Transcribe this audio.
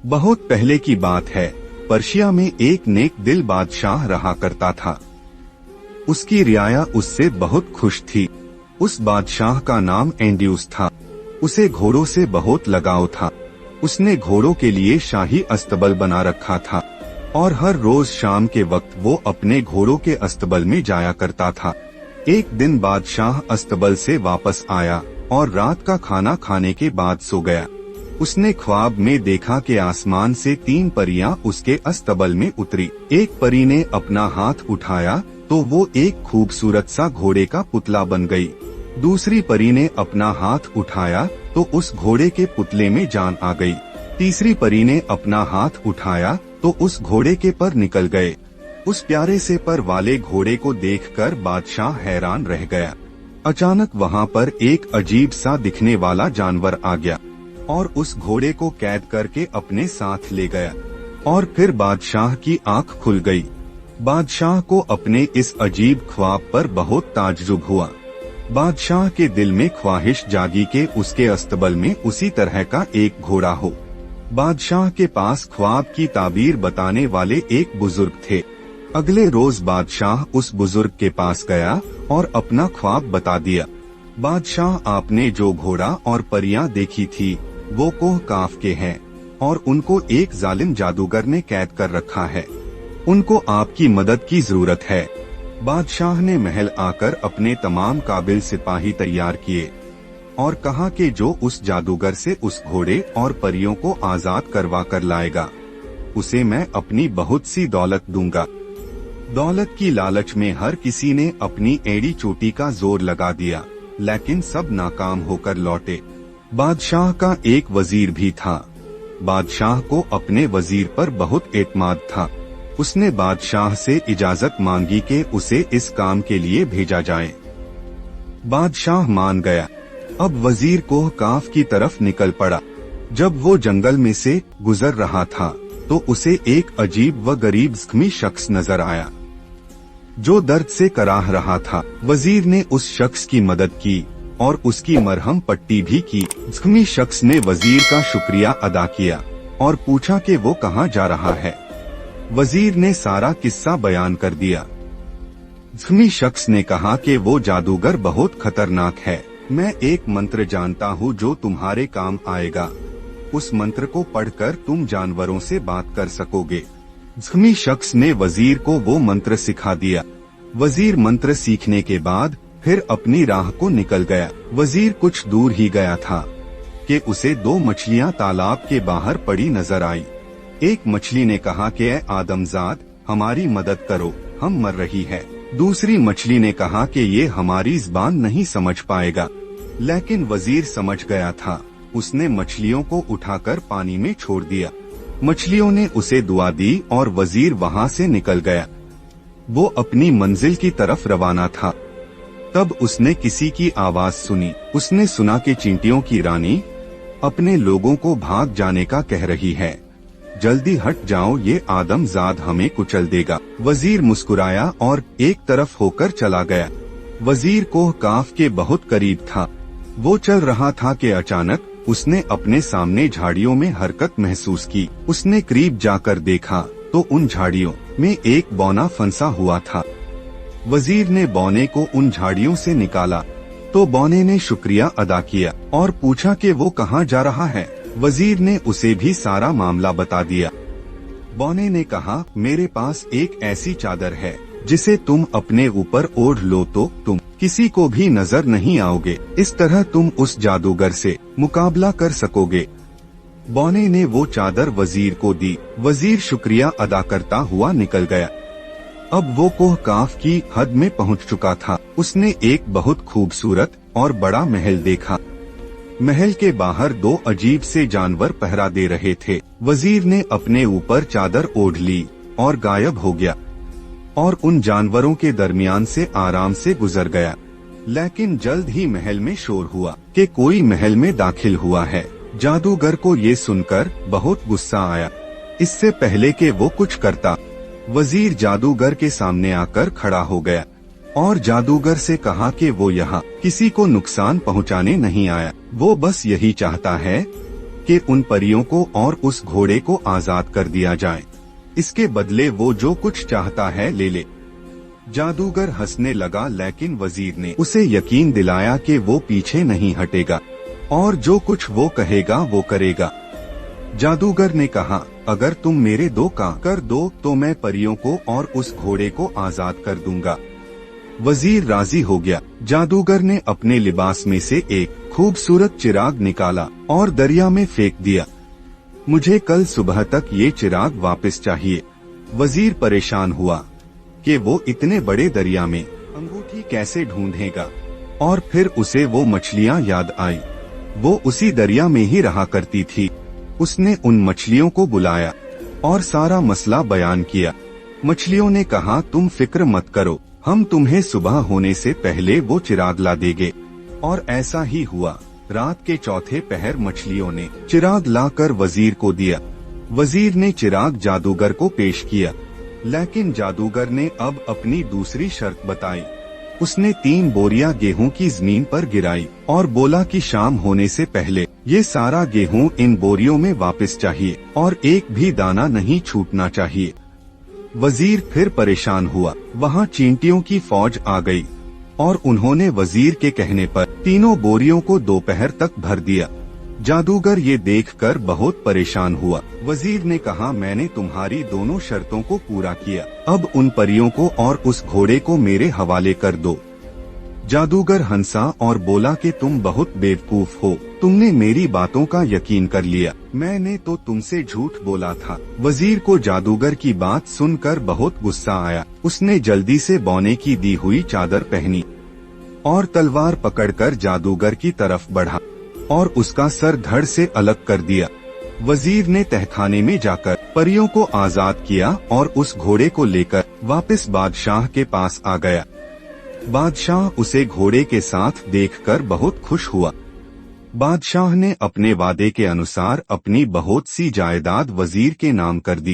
बहुत पहले की बात है। पर्शिया में एक नेक दिल बादशाह रहा करता था। उसकी रियाया उससे बहुत खुश थी। उस बादशाह का नाम एंड्यूस था। उसे घोड़ों से बहुत लगाव था। उसने घोड़ों के लिए शाही अस्तबल बना रखा था और हर रोज शाम के वक्त वो अपने घोड़ों के अस्तबल में जाया करता था। एक दिन बादशाह अस्तबल से वापस आया और रात का खाना खाने के बाद सो गया। उसने ख्वाब में देखा कि आसमान से 3 परियां उसके अस्तबल में उतरी। एक परी ने अपना हाथ उठाया तो वो एक खूबसूरत सा घोड़े का पुतला बन गई। दूसरी परी ने अपना हाथ उठाया तो उस घोड़े के पुतले में जान आ गई। तीसरी परी ने अपना हाथ उठाया तो उस घोड़े के पर निकल गए। उस प्यारे से पर वाले घोड़े को देखकर बादशाह हैरान रह गया। अचानक वहाँ पर एक अजीब सा दिखने वाला जानवर आ गया और उस घोड़े को कैद करके अपने साथ ले गया। और फिर बादशाह की आंख खुल गई। बादशाह को अपने इस अजीब ख्वाब पर बहुत ताज्जुब हुआ। बादशाह के दिल में ख्वाहिश जागी कि उसके अस्तबल में उसी तरह का एक घोड़ा हो। बादशाह के पास ख्वाब की ताबीर बताने वाले एक बुजुर्ग थे। अगले रोज बादशाह उस बुजुर्ग के पास गया और अपना ख्वाब बता दिया। बादशाह, आपने जो घोड़ा और परियां देखी थी वो कोह काफ के हैं और उनको एक जालिम जादूगर ने कैद कर रखा है। उनको आपकी मदद की जरूरत है। बादशाह ने महल आकर अपने तमाम काबिल सिपाही तैयार किए और कहा कि जो उस जादूगर से उस घोड़े और परियों को आजाद करवा कर लाएगा उसे मैं अपनी बहुत सी दौलत दूंगा। दौलत की लालच में हर किसी ने अपनी एड़ी चोटी का जोर लगा दिया, लेकिन सब नाकाम होकर लौटे। बादशाह का एक वजीर भी था। बादशाह को अपने वजीर पर बहुत एतमाद था। उसने बादशाह से इजाजत मांगी कि उसे इस काम के लिए भेजा जाए। बादशाह मान गया। अब वजीर कोह काफ की तरफ निकल पड़ा। जब वो जंगल में से गुजर रहा था तो उसे एक अजीब व गरीब जख्मी शख्स नजर आया जो दर्द से कराह रहा था। वजीर ने उस शख्स की मदद की और उसकी मरहम पट्टी भी की। जख्मी शख्स ने वजीर का शुक्रिया अदा किया और पूछा कि वो कहाँ जा रहा है। वजीर ने सारा किस्सा बयान कर दिया। जख्मी शख्स ने कहा कि वो जादूगर बहुत खतरनाक है। मैं एक मंत्र जानता हूँ जो तुम्हारे काम आएगा। उस मंत्र को पढ़कर तुम जानवरों से बात कर सकोगे। जख्मी शख्स ने वजीर को वो मंत्र सिखा दिया। वजीर मंत्र सीखने के बाद फिर अपनी राह को निकल गया। वजीर कुछ दूर ही गया था कि उसे 2 मछलियां तालाब के बाहर पड़ी नजर आई। एक मछली ने कहा कि ऐ आदमजाद, हमारी मदद करो, हम मर रही है। दूसरी मछली ने कहा कि ये हमारी ज़बान नहीं समझ पाएगा, लेकिन वजीर समझ गया था। उसने मछलियों को उठाकर पानी में छोड़ दिया। मछलियों ने उसे दुआ दी और वजीर वहाँ से निकल गया। वो अपनी मंजिल की तरफ रवाना था। तब उसने किसी की आवाज सुनी। उसने सुना कि चींटियों की रानी अपने लोगों को भाग जाने का कह रही है। जल्दी हट जाओ, ये आदमजाद हमें कुचल देगा। वजीर मुस्कुराया और एक तरफ होकर चला गया। वजीर कोह काफ के बहुत करीब था। वो चल रहा था कि अचानक उसने अपने सामने झाड़ियों में हरकत महसूस की। उसने करीब जाकर देखा तो उन झाड़ियों में एक बौना फंसा हुआ था। वजीर ने बौने को उन झाड़ियों से निकाला तो बौने ने शुक्रिया अदा किया और पूछा कि वो कहाँ जा रहा है। वजीर ने उसे भी सारा मामला बता दिया। बौने ने कहा, मेरे पास एक ऐसी चादर है जिसे तुम अपने ऊपर ओढ़ लो तो तुम किसी को भी नजर नहीं आओगे। इस तरह तुम उस जादूगर से मुकाबला कर सकोगे। बौने ने वो चादर वजीर को दी। वजीर शुक्रिया अदा करता हुआ निकल गया। अब वो कोह काफ की हद में पहुंच चुका था। उसने एक बहुत खूबसूरत और बड़ा महल देखा। महल के बाहर 2 अजीब से जानवर पहरा दे रहे थे। वजीर ने अपने ऊपर चादर ओढ़ ली और गायब हो गया और उन जानवरों के दरमियान से आराम से गुजर गया। लेकिन जल्द ही महल में शोर हुआ कि कोई महल में दाखिल हुआ है। जादूगर को ये सुनकर बहुत गुस्सा आया। इससे पहले कि वो कुछ करता, वजीर जादूगर के सामने आकर खड़ा हो गया और जादूगर से कहा कि वो यहाँ किसी को नुकसान पहुँचाने नहीं आया। वो बस यही चाहता है कि उन परियों को और उस घोड़े को आजाद कर दिया जाए। इसके बदले वो जो कुछ चाहता है ले ले। जादूगर हंसने लगा, लेकिन वजीर ने उसे यकीन दिलाया कि वो पीछे नहीं हटेगा और जो कुछ वो कहेगा वो करेगा। जादूगर ने कहा, अगर तुम मेरे 2 काम कर दो तो मैं परियों को और उस घोड़े को आजाद कर दूंगा। वजीर राजी हो गया। जादूगर ने अपने लिबास में से एक खूबसूरत चिराग निकाला और दरिया में फेंक दिया। मुझे कल सुबह तक ये चिराग वापस चाहिए। वजीर परेशान हुआ कि वो इतने बड़े दरिया में अंगूठी कैसे ढूंढेगा, और फिर उसे वो मछलियां याद आई। वो उसी दरिया में ही रहा करती थी। उसने उन मछलियों को बुलाया और सारा मसला बयान किया। मछलियों ने कहा, तुम फिक्र मत करो, हम तुम्हें सुबह होने से पहले वो चिराग ला देंगे। और ऐसा ही हुआ। रात के चौथे पहर मछलियों ने चिराग लाकर वजीर को दिया। वजीर ने चिराग जादूगर को पेश किया, लेकिन जादूगर ने अब अपनी दूसरी शर्त बताई। उसने 3 बोरियां गेहूं की जमीन पर गिराई और बोला कि शाम होने से पहले ये सारा गेहूं इन बोरियों में वापस चाहिए और एक भी दाना नहीं छूटना चाहिए। वजीर फिर परेशान हुआ। वहाँ चींटियों की फौज आ गई और उन्होंने वजीर के कहने पर तीनों बोरियों को दोपहर तक भर दिया। जादूगर ये देखकर बहुत परेशान हुआ। वजीर ने कहा, मैंने तुम्हारी दोनों शर्तों को पूरा किया, अब उन परियों को और उस घोड़े को मेरे हवाले कर दो। जादूगर हंसा और बोला कि तुम बहुत बेवकूफ हो, तुमने मेरी बातों का यकीन कर लिया, मैंने तो तुमसे झूठ बोला था। वजीर को जादूगर की बात सुनकर बहुत गुस्सा आया। उसने जल्दी से बौने की दी हुई चादर पहनी और तलवार पकड़कर जादूगर की तरफ बढ़ा और उसका सर धड़ से अलग कर दिया। वजीर ने तहखाने में जाकर परियों को आजाद किया और उस घोड़े को लेकर वापस बादशाह के पास आ गया। बादशाह उसे घोड़े के साथ देखकर बहुत खुश हुआ। बादशाह ने अपने वादे के अनुसार अपनी बहुत सी जायदाद वजीर के नाम कर दी।